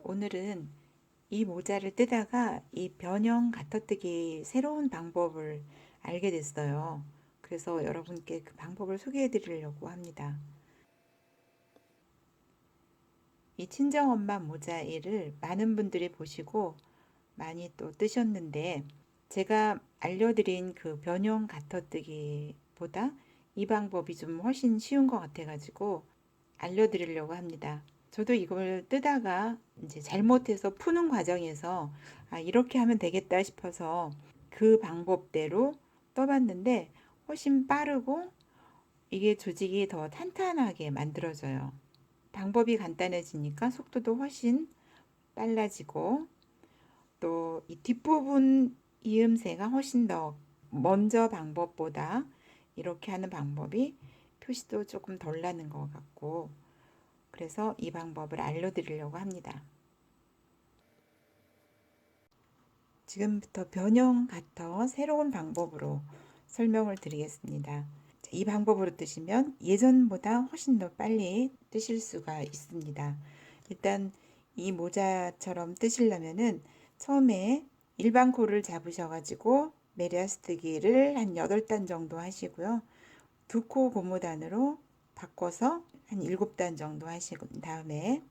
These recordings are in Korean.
오늘은 이 모자를 뜨다가 이 변형 가터뜨기 새로운 방법을 알게 됐어요. 그래서 여러분께 그 방법을 소개해 드리려고 합니다. 이 친정엄마 모자일을 많은 분들이 보시고 많이 또 뜨셨는데, 제가 알려드린 그 변형 가터뜨기보다 이 방법이 좀 훨씬 쉬운 것 같아가지고 알려드리려고 합니다. 저도 이걸 뜨다가 이제 잘못해서 푸는 과정에서 이렇게 하면 되겠다 싶어서 그 방법대로 떠봤는데 훨씬 빠르고 이게 조직이 더 탄탄하게 만들어져요. 방법이 간단해지니까 속도도 훨씬 빨라지고 또 이 뒷부분 이음새가 훨씬 더 먼저 방법보다 이렇게 하는 방법이 표시도 조금 덜 나는 것 같고, 그래서 이 방법을 알려드리려고 합니다. 지금부터 변형 가터 새로운 방법으로 설명을 드리겠습니다. 이 방법으로 뜨시면 예전보다 훨씬 더 빨리 뜨실 수가 있습니다. 일단 이 모자처럼 뜨시려면은 처음에 일반 코를 잡으셔가지고 메리아스 뜨기를 한 8단 정도 하시고요. 두 코 고무단으로 바꿔서 한 7단 정도 하신 다음에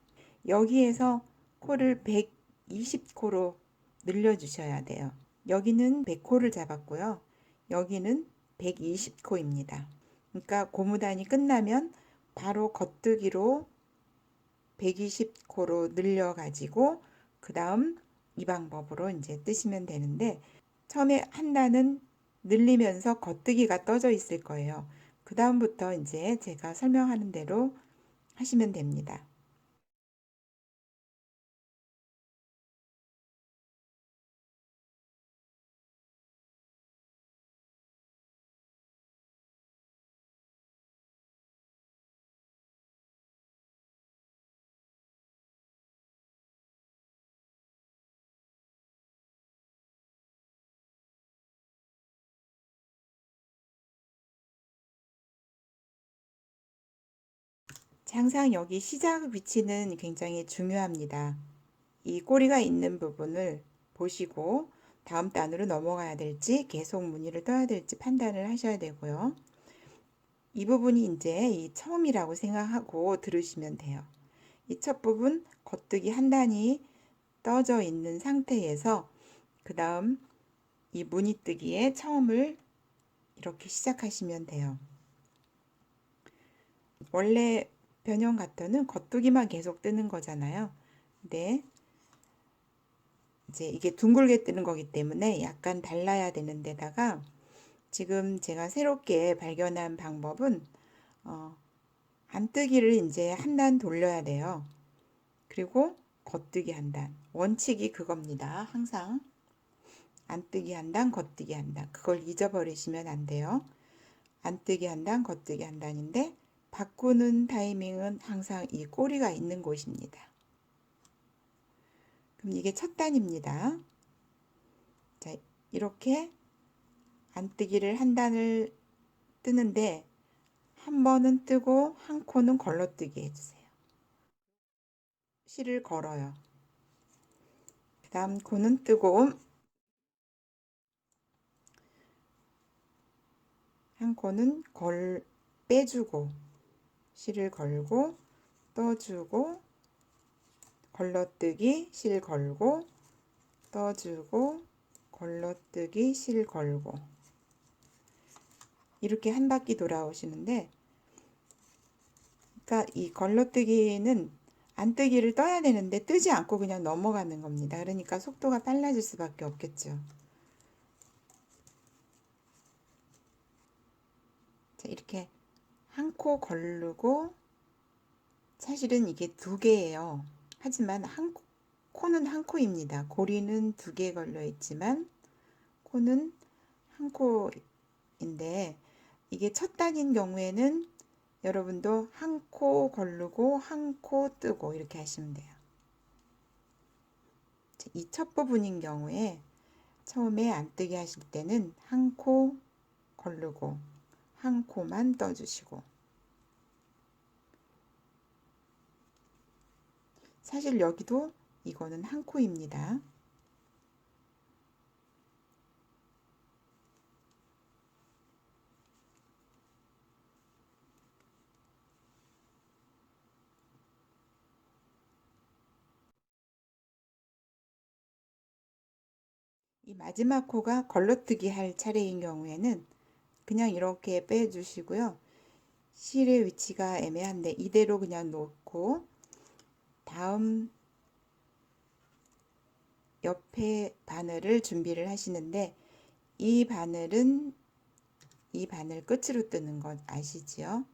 여기에서 코를 120코로 늘려주셔야 돼요. 여기는 100코를 잡았고요. 여기는 120코입니다. 그러니까 고무단이 끝나면 바로 겉뜨기로 120코로 늘려가지고 그 다음 이 방법으로 이제 뜨시면 되는데, 처음에 한 단은 늘리면서 겉뜨기가 떠져 있을 거예요. 그 다음부터 이제 제가 설명하는 대로 하시면 됩니다. 항상 여기 시작 위치는 굉장히 중요합니다. 이 꼬리가 있는 부분을 보시고 다음 단으로 넘어가야 될지 계속 무늬를 떠야 될지 판단을 하셔야 되고요. 이 부분이 이제 이 처음이라고 생각하고 들으시면 돼요. 이 첫 부분 겉뜨기 한 단이 떠져 있는 상태에서 그 다음 이 무늬뜨기의 처음을 이렇게 시작하시면 돼요. 원래 변형 가터는 겉뜨기만 계속 뜨는 거잖아요. 근데 이제 이게 둥글게 뜨는 거기 때문에 약간 달라야 되는 데다가, 지금 제가 새롭게 발견한 방법은 안뜨기를 이제 한 단 돌려야 돼요. 그리고 겉뜨기 한 단. 원칙이 그겁니다. 항상 안뜨기 한 단, 겉뜨기 한 단. 그걸 잊어버리시면 안 돼요. 안뜨기 한 단, 겉뜨기 한 단인데 바꾸는 타이밍은 항상 이 꼬리가 있는 곳입니다. 그럼 이게 첫 단입니다. 자, 이렇게 안뜨기를 한 단을 뜨는데 한 번은 뜨고 한 코는 걸러뜨기 해주세요. 실을 걸어요. 그 다음 코는 뜨고 한 코는 빼주고 실을 걸고 떠주고 걸러뜨기 실 걸고 떠주고 걸러뜨기 실 걸고 이렇게 한 바퀴 돌아오시는데, 그러니까 이 걸러뜨기는 안뜨기를 떠야 되는데 뜨지 않고 그냥 넘어가는 겁니다. 그러니까 속도가 빨라질 수밖에 없겠죠. 자, 이렇게 한 코 걸르고, 사실은 이게 두 개예요. 하지만 코는 한 코입니다. 고리는 두 개 걸려 있지만 코는 한 코인데, 이게 첫 단인 경우에는 여러분도 한 코 걸르고 한 코 뜨고 이렇게 하시면 돼요. 이 첫 부분인 경우에 처음에 안뜨기 하실 때는 한 코 걸르고 한 코만 떠주시고, 사실 여기도 이거는 한 코입니다. 이 마지막 코가 걸러뜨기 할 차례인 경우에는 그냥 이렇게 빼주시고요. 실의 위치가 애매한데 이대로 그냥 놓고 다음 옆에 바늘을 준비를 하시는데 이 바늘은 이 바늘 끝으로 뜨는 것 아시지요?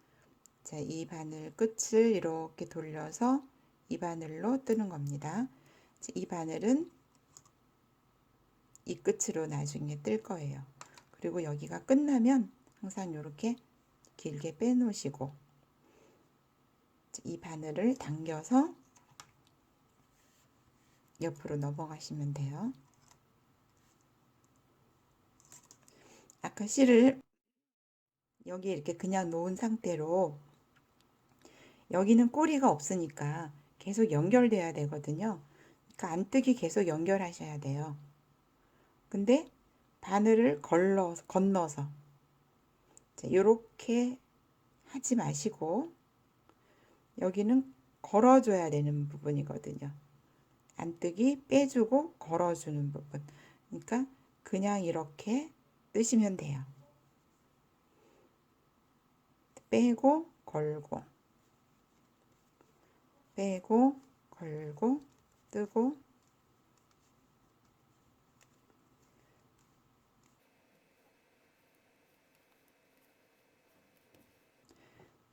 자, 이 바늘 끝을 이렇게 돌려서 이 바늘로 뜨는 겁니다. 이 바늘은 이 끝으로 나중에 뜰 거예요. 그리고 여기가 끝나면 항상 이렇게 길게 빼놓으시고 이 바늘을 당겨서 옆으로 넘어가시면 돼요. 아까 실을 여기 이렇게 그냥 놓은 상태로 여기는 꼬리가 없으니까 계속 연결돼야 되거든요. 그러니까 안뜨기 계속 연결하셔야 돼요. 근데 바늘을 건너서 이렇게 하지 마시고 여기는 걸어줘야 되는 부분이거든요. 안뜨기 빼주고 걸어주는 부분. 그러니까 그냥 이렇게 뜨시면 돼요. 빼고 걸고 빼고 걸고 뜨고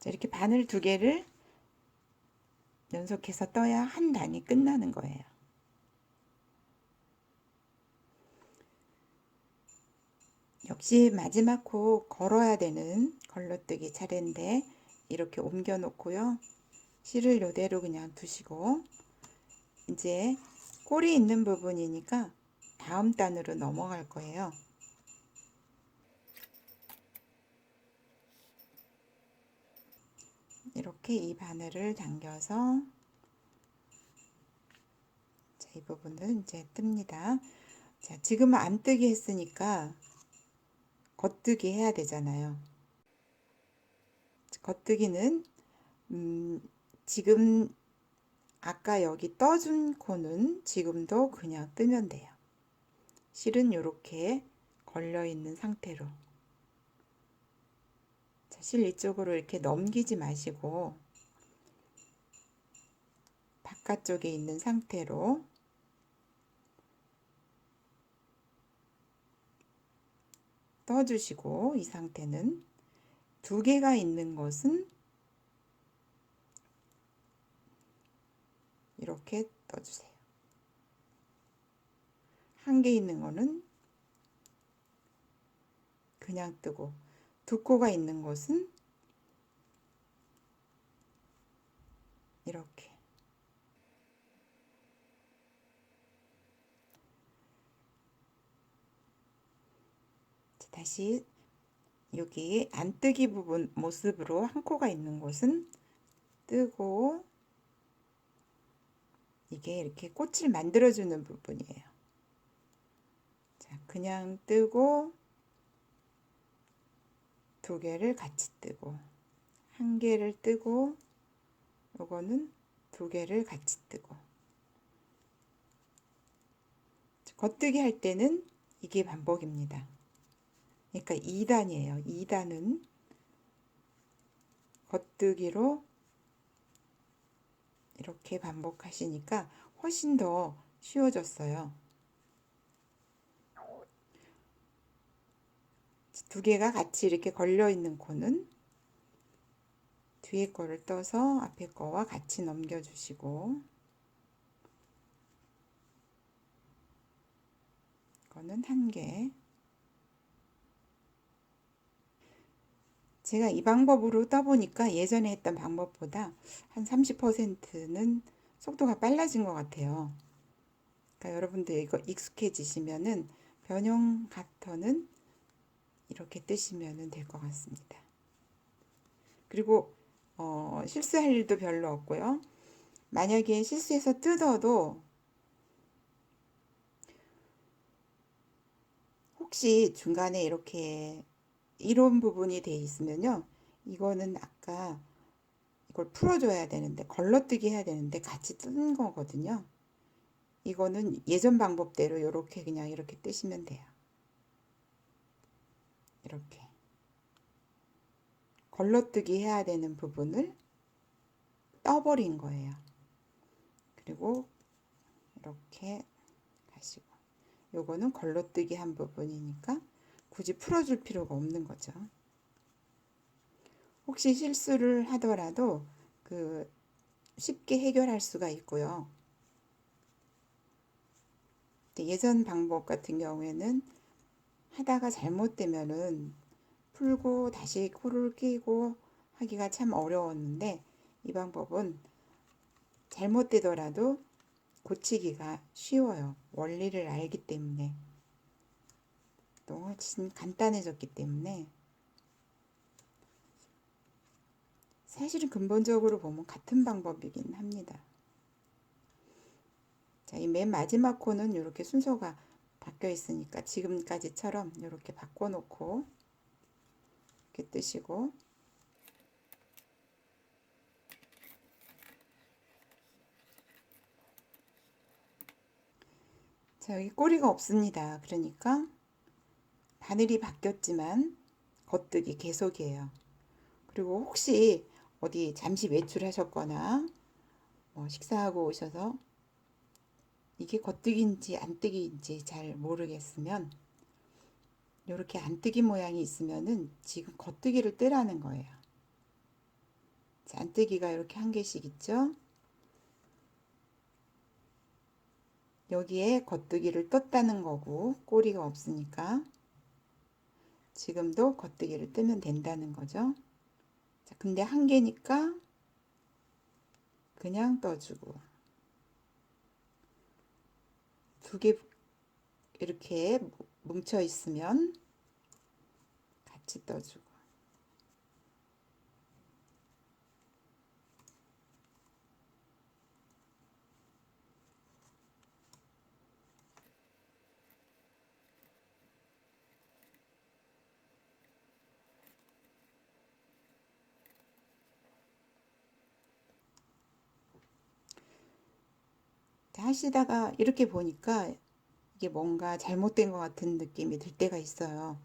이렇게 바늘 두 개를 연속해서 떠야 한 단이 끝나는 거예요. 역시 마지막 코 걸어야 되는 걸러뜨기 차례인데 이렇게 옮겨 놓고요. 실을 이대로 그냥 두시고 이제 꼬리 있는 부분이니까 다음 단으로 넘어갈 거예요. 이렇게 이 바늘을 당겨서 자, 이 부분을 이제 뜹니다. 자, 지금은 안 뜨기 했으니까 겉뜨기 해야 되잖아요. 겉뜨기는 지금 아까 여기 떠준 코는 지금도 그냥 뜨면 돼요. 실은 이렇게 걸려 있는 상태로 자, 실 이쪽으로 이렇게 넘기지 마시고 바깥쪽에 있는 상태로 떠주시고 이 상태는 두 개가 있는 것은 이렇게 떠주세요. 한 개 있는 거는 그냥 뜨고 두 코가 있는 곳은 이렇게 다시 여기 안뜨기 부분 모습으로 한 코가 있는 곳은 뜨고 이게 이렇게 꽃을 만들어주는 부분이에요. 자, 그냥 뜨고 두 개를 같이 뜨고 한 개를 뜨고 요거는 두 개를 같이 뜨고 겉뜨기 할 때는 이게 반복입니다. 그러니까 2단이에요. 2단은 겉뜨기로 이렇게 반복하시니까 훨씬 더 쉬워졌어요. 두 개가 같이 이렇게 걸려 있는 코는 뒤에 거를 떠서 앞에 거와 같이 넘겨주시고 이거는 한 개. 제가 이 방법으로 떠보니까 예전에 했던 방법보다 한 30%는 속도가 빨라진 것 같아요. 그러니까 여러분들 이거 익숙해지시면은 변형 가터는 이렇게 뜨시면 될 것 같습니다. 그리고 실수할 일도 별로 없고요. 만약에 실수해서 뜯어도 혹시 중간에 이렇게 이런 부분이 돼 있으면요. 이거는 아까 이걸 풀어줘야 되는데, 걸러뜨기 해야 되는데 같이 뜬 거거든요. 이거는 예전 방법대로 이렇게 그냥 이렇게 뜨시면 돼요. 이렇게. 걸러뜨기 해야 되는 부분을 떠버린 거예요. 그리고 이렇게 가시고. 요거는 걸러뜨기 한 부분이니까 굳이 풀어줄 필요가 없는 거죠. 혹시 실수를 하더라도 쉽게 해결할 수가 있고요. 예전 방법 같은 경우에는 하다가 잘못되면은 풀고 다시 코를 끼고 하기가 참 어려웠는데, 이 방법은 잘못되더라도 고치기가 쉬워요. 원리를 알기 때문에. 또 훨씬 간단해졌기 때문에. 사실은 근본적으로 보면 같은 방법이긴 합니다. 자, 이 맨 마지막 코는 이렇게 순서가 바뀌어 있으니까 지금까지처럼 이렇게 바꿔놓고 이렇게 뜨시고, 자, 여기 꼬리가 없습니다. 그러니까 바늘이 바뀌었지만 겉뜨기 계속이에요. 그리고 혹시 어디 잠시 외출하셨거나 식사하고 오셔서 이게 겉뜨기인지 안뜨기인지 잘 모르겠으면, 이렇게 안뜨기 모양이 있으면은 지금 겉뜨기를 뜨라는 거예요. 자, 안뜨기가 이렇게 한 개씩 있죠. 여기에 겉뜨기를 떴다는 거고, 꼬리가 없으니까 지금도 겉뜨기를 뜨면 된다는 거죠. 자, 근데 한 개니까 그냥 떠주고, 두 개 이렇게 뭉쳐 있으면 같이 떠주고. 하시다가 이렇게 보니까 이게 뭔가 잘못된 것 같은 느낌이 들 때가 있어요.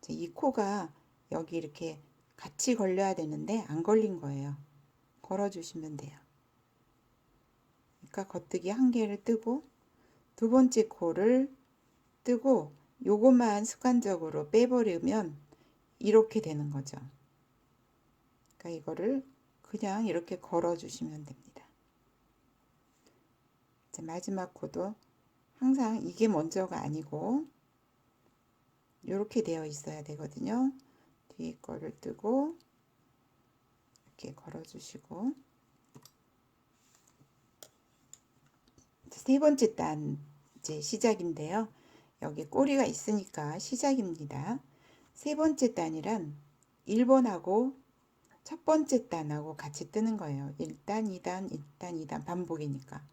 이 코가 여기 이렇게 같이 걸려야 되는데 안 걸린 거예요. 걸어주시면 돼요. 그러니까 겉뜨기 한 개를 뜨고 두 번째 코를 뜨고 요것만 습관적으로 빼버리면 이렇게 되는 거죠. 그러니까 이거를 그냥 이렇게 걸어주시면 됩니다. 자, 마지막 코도 항상 이게 먼저가 아니고 이렇게 되어 있어야 되거든요. 뒤에 거를 뜨고 이렇게 걸어주시고, 세 번째 단 이제 시작인데요. 여기 꼬리가 있으니까 시작입니다. 세 번째 단이란 1번하고 첫 번째 단하고 같이 뜨는 거예요. 1단, 2단, 1단, 2단 반복이니까.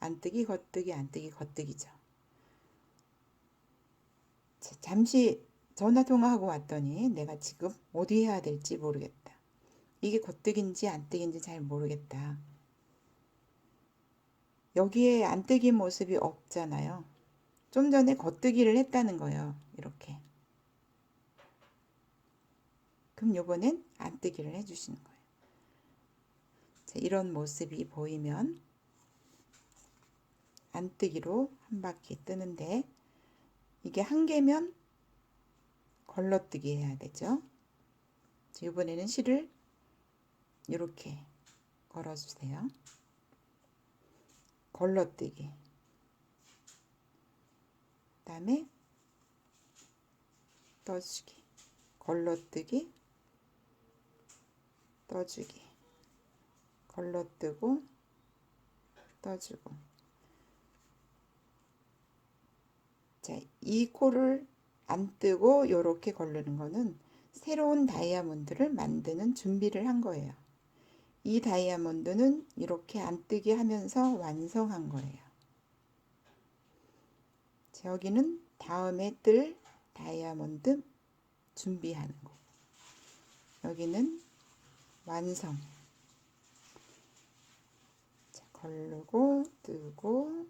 안뜨기, 겉뜨기, 안뜨기, 겉뜨기죠. 잠시 전화 통화하고 왔더니 내가 지금 어디 해야 될지 모르겠다. 이게 겉뜨기인지 안뜨기인지 잘 모르겠다. 여기에 안뜨기 모습이 없잖아요. 좀 전에 겉뜨기를 했다는 거예요. 이렇게. 그럼 요번엔 안뜨기를 해주시는 거예요. 자, 이런 모습이 보이면 안뜨기로 한 바퀴 뜨는데, 이게 한 개면 걸러뜨기 해야 되죠. 이번에는 실을 이렇게 걸어주세요. 걸러뜨기. 그다음에 떠주기. 걸러뜨기, 떠주기. 걸러뜨고 떠주고. 자, 이 코를 안 뜨고 이렇게 걸르는 거는 새로운 다이아몬드를 만드는 준비를 한 거예요. 이 다이아몬드는 이렇게 안 뜨게 하면서 완성한 거예요. 자, 여기는 다음에 뜰 다이아몬드 준비하는 거. 여기는 완성. 자, 걸르고 뜨고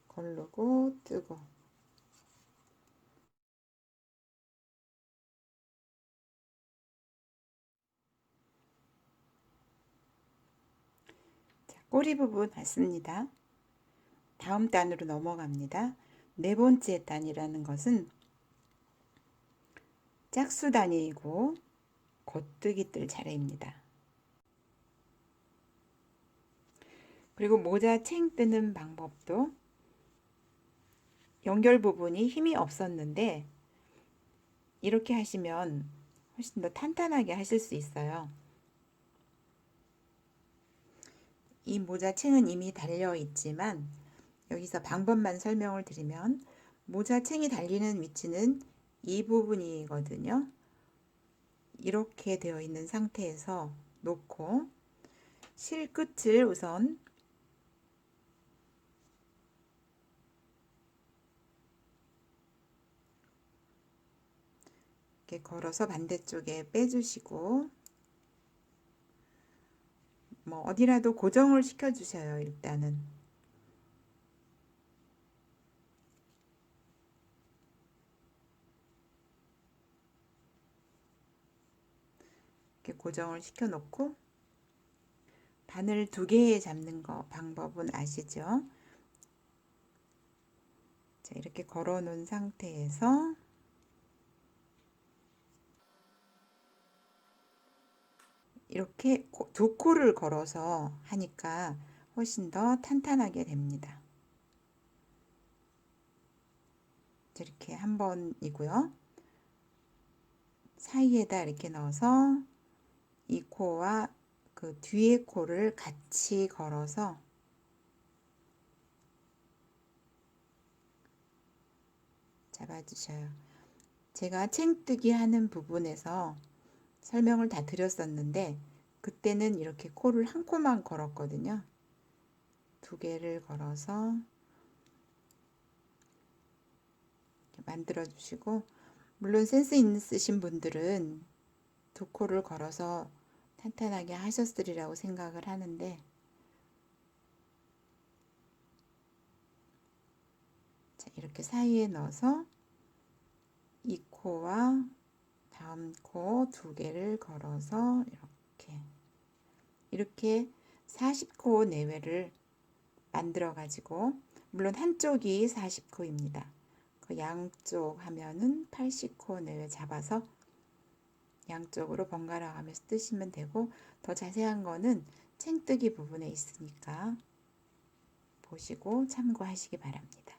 걸르고 뜨고. 자, 꼬리 부분 왔습니다. 다음 단으로 넘어갑니다. 네 번째 단이라는 것은 짝수 단위이고 겉뜨기 뜰 차례입니다. 그리고 모자 챙 뜨는 방법도 연결 부분이 힘이 없었는데 이렇게 하시면 훨씬 더 탄탄하게 하실 수 있어요. 이 모자 챙은 이미 달려 있지만 여기서 방법만 설명을 드리면 모자 챙이 달리는 위치는 이 부분이거든요. 이렇게 되어 있는 상태에서 놓고 실 끝을 우선 이렇게 걸어서 반대쪽에 빼주시고 뭐 어디라도 고정을 시켜 주셔요. 일단은 이렇게 고정을 시켜 놓고 바늘 2개 잡는 거 방법은 아시죠? 자, 이렇게 걸어 놓은 상태에서 이렇게 2코를 걸어서 하니까 훨씬 더 탄탄하게 됩니다. 이렇게 한 번이고요. 사이에다 이렇게 넣어서 이 코와 그 뒤에 코를 같이 걸어서 잡아주셔요. 제가 챙뜨기 하는 부분에서 설명을 다 드렸었는데 그때는 이렇게 코를 한 코만 걸었거든요. 2개를 걸어서 만들어 주시고 물론 센스 있으신 분들은 2코를 걸어서 탄탄하게 하셨으리라고 생각을 하는데 자, 이렇게 사이에 넣어서 이 코와 다음 코 2개를 걸어서 이렇게 40코 내외를 만들어 가지고 물론 한쪽이 40코입니다. 그 양쪽 하면은 80코 내외 잡아서 양쪽으로 번갈아 가면서 뜨시면 되고 더 자세한 거는 챙뜨기 부분에 있으니까 보시고 참고하시기 바랍니다.